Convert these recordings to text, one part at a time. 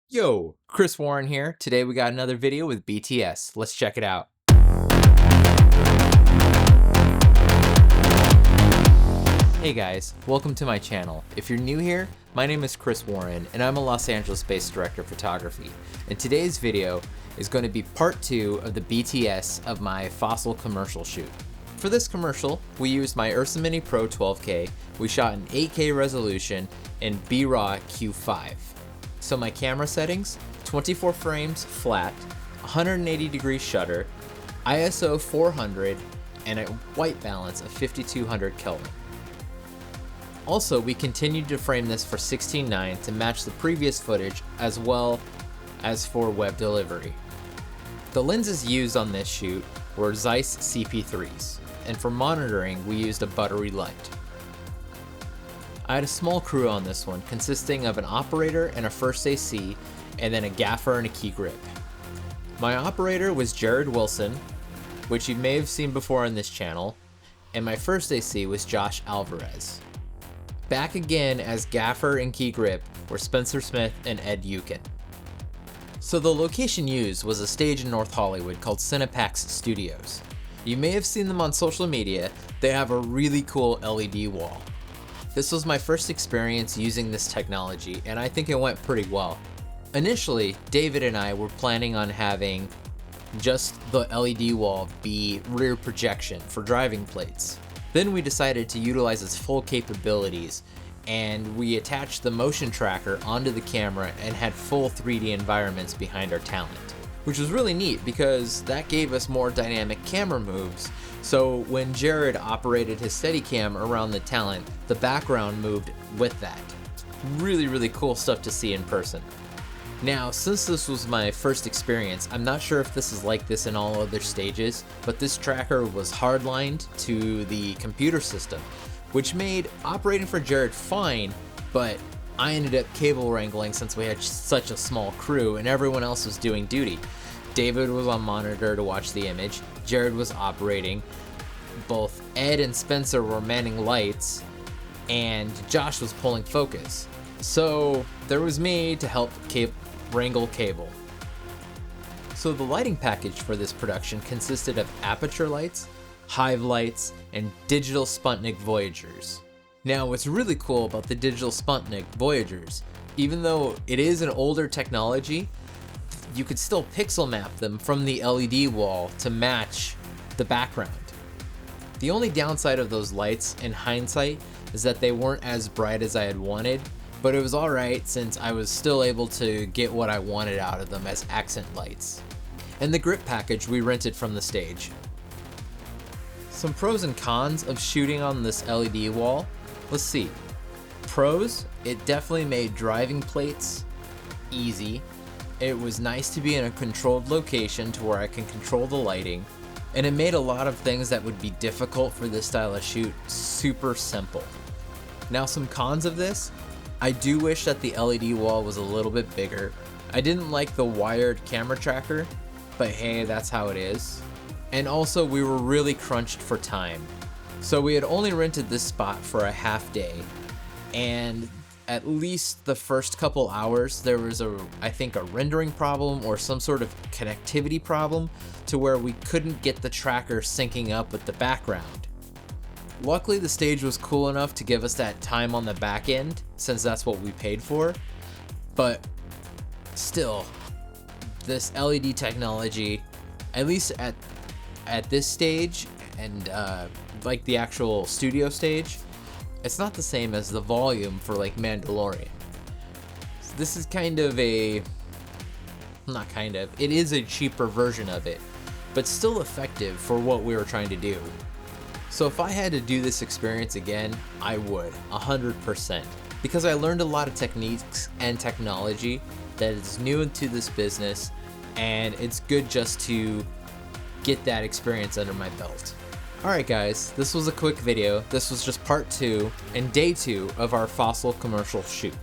Yo, Chris Warren here. Today we got another video with BTS. Let's check it out. Hey guys, welcome to my channel. If you're new here, my name is Chris Warren and I'm a Los Angeles-based director of photography. And today's video is going to be part 2 of the BTS of my Fossil commercial shoot. For this commercial, we used my Ursa Mini Pro 12K. We shot in 8K resolution in BRaw Q5. So my camera settings, 24 frames flat, 180 degree shutter, ISO 400, and a white balance of 5200 Kelvin. Also, we continued to frame this for 16:9 to match the previous footage as well as for web delivery. The lenses used on this shoot were Zeiss CP3s, and for monitoring we used a Buttery light. I had a small crew on this one, consisting of an operator and a first AC, and then a gaffer and a key grip. My operator was Jared Wilson, which you may have seen before on this channel, and my first AC was Josh Alvarez. Back again as gaffer and key grip were Spencer Smith and Ed Uken. So the location used was a stage in North Hollywood called Cinegears Studios. You may have seen them on social media. They have a really cool LED wall. This was my first experience using this technology, and I think it went pretty well. Initially, David and I were planning on having just the LED wall be rear projection for driving plates. Then we decided to utilize its full capabilities, and we attached the motion tracker onto the camera and had full 3D environments behind our talent, which was really neat because that gave us more dynamic camera moves. So when Jared operated his Steadicam around the talent, the background moved with that. Really cool stuff to see in person. Now, since this was my first experience, I'm not sure if this is like this in all other stages, but this tracker was hardlined to the computer system, which made operating for Jared fine, but I ended up cable wrangling since we had such a small crew and everyone else was doing duty. David was on monitor to watch the image, Jared was operating, both Ed and Spencer were manning lights, and Josh was pulling focus. So there was me to help wrangle cable. So the lighting package for this production consisted of aperture lights, hive lights, and digital Sputnik Voyagers. Now what's really cool about the digital Sputnik Voyagers, even though it is an older technology, you could still pixel map them from the LED wall to match the background. The only downside of those lights in hindsight is that they weren't as bright as I had wanted, but it was alright since I was still able to get what I wanted out of them as accent lights. And the grip package we rented from the stage. Some pros and cons of shooting on this LED wall. Let's see. Pros, it definitely made driving plates easy. It was nice to be in a controlled location to where I can control the lighting, and it made a lot of things that would be difficult for this style of shoot super simple. Now some cons of this, I do wish that the LED wall was a little bit bigger. I didn't like the wired camera tracker, but hey, that's how it is. And also we were really crunched for time. So we had only rented this spot for a half day, and at least the first couple hours there was I think a rendering problem or some sort of connectivity problem to where we couldn't get the tracker syncing up with the background. Luckily the stage was cool enough to give us that time on the back end since that's what we paid for, but still this LED technology, at least at this stage and like the actual studio stage, it's not the same as the volume for like Mandalorian. This is kind of it is a cheaper version of it, but still effective for what we were trying to do. So if I had to do this experience again, I would, 100%. Because I learned a lot of techniques and technology that is new into this business, and it's good just to get that experience under my belt. Alright guys, this was a quick video. This was just part 2 and day 2 of our Fossil commercial shoot.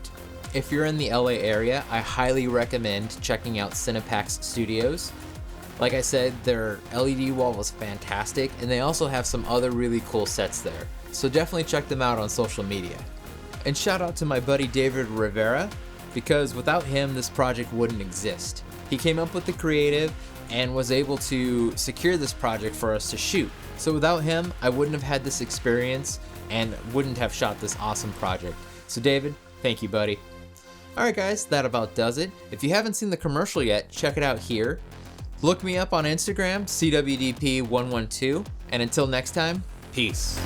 If you're in the LA area, I highly recommend checking out Cinegears Studios. Like I said, their LED wall was fantastic, and they also have some other really cool sets there. So definitely check them out on social media. And shout out to my buddy David Rivera. because without him, this project wouldn't exist. He came up with the creative and was able to secure this project for us to shoot. So without him, I wouldn't have had this experience and wouldn't have shot this awesome project. So David, thank you, buddy. Alright guys, that about does it. If you haven't seen the commercial yet, check it out here. Look me up on Instagram, CWDP112, and until next time, peace.